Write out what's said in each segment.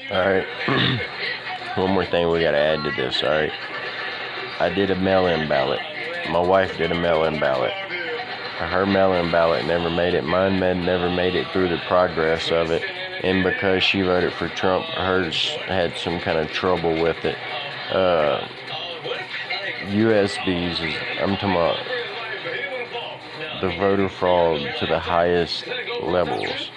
Alright. One more thing we gotta add to this, alright? I did a mail-in ballot. My wife did a mail-in ballot. Her mail-in ballot never made it. Mine never made it through the progress of it. And because she voted for Trump, hers had some kind of trouble with it. USBs I'm talking about the voter fraud to the highest levels.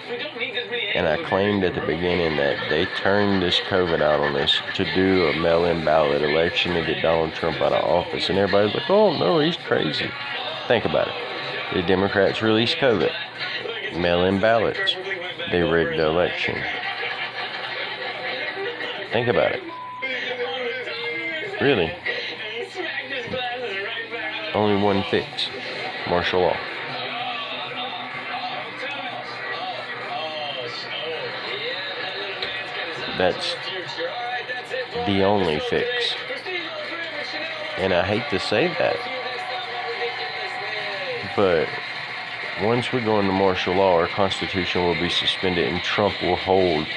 And I claimed at the beginning that they turned this COVID out on us to do a mail-in ballot election to get Donald Trump out of office. And everybody's like, oh no, he's crazy. Think about it. The Democrats released COVID. Mail-in ballots. They rigged the election. Think about it. Really. Only one fix. Martial law. That's the only fix. And I hate to say that. But once we go into martial law, our Constitution will be suspended and Trump will hold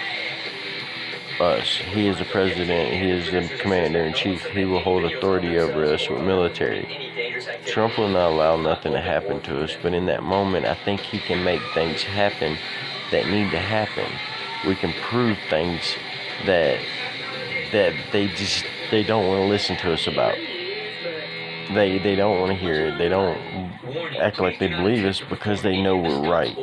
us. He is the president. He is the commander-in-chief. He will hold authority over us with military. Trump will not allow nothing to happen to us, but in that moment, I think he can make things happen that need to happen. We can prove things that they don't want to listen to us about. They don't want to hear it. They don't act like they believe us because they know we're right.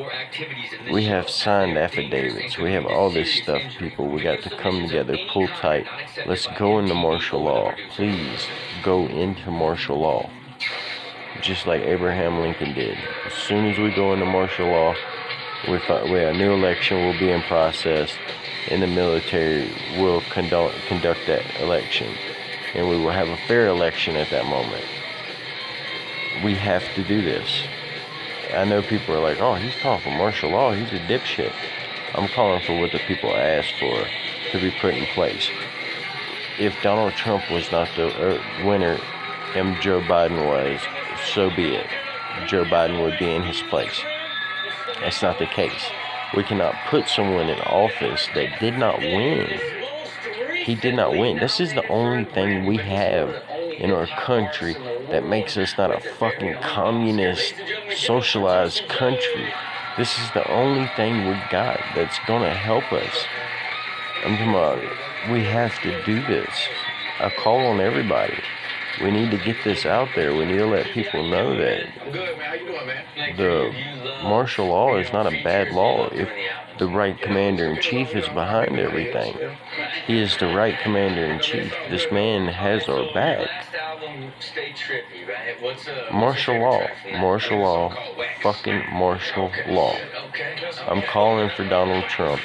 We have signed affidavits. We have all this stuff, people. We got to come together, pull tight. Let's go into martial law. Please go into martial law. Just like Abraham Lincoln did. As soon as we go into martial law, a new election will be in process, and the military will conduct that election. And we will have a fair election at that moment. We have to do this. I know people are like, oh, he's calling for martial law. He's a dipshit. I'm calling for what the people asked for to be put in place. If Donald Trump was not the winner and Joe Biden was, so be it. Joe Biden would be in his place. That's not the case. We cannot put someone in office that did not win. He did not win. This is the only thing we have in our country that makes us not a fucking communist, socialized country. This is the only thing we got that's gonna help us. I'm talking about, we have to do this. I call on everybody. We need to get this out there. We need to let people know that the martial law is not a bad law if the right commander-in-chief is behind everything. He is the right commander-in-chief. This man has our back. Martial law, fucking martial law. I'm calling for Donald Trump.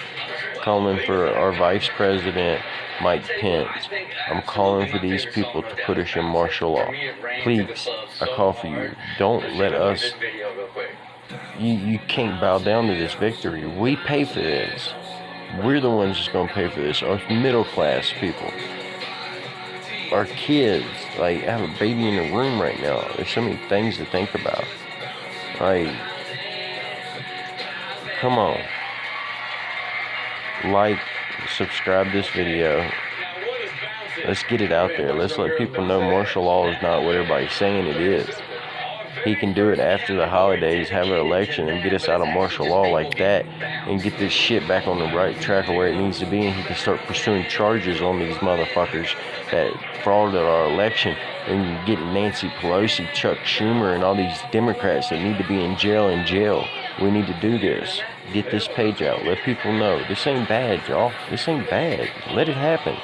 Calling for our vice president, Mike Pence. I'm calling for these people to put us in martial law. Please, I call for you. Don't let us... You can't bow down to this victory. We pay for this. We're the ones that's going to pay for this. Our middle class people. Our kids. Like, I have a baby in the room right now. There's so many things to think about. Like, come on. Like, subscribe this video. Let's get it out there. Let's let people know martial law is not what everybody's saying it is. He can do it after the holidays, have an election, and get us out of martial law like that, and get this shit back on the right track of where it needs to be, and he can start pursuing charges on these motherfuckers that frauded our election, and getting Nancy Pelosi, Chuck Schumer, and all these Democrats that need to be in jail. We need to do this. Get this page out. Let people know. This ain't bad, y'all. This ain't bad. Let it happen.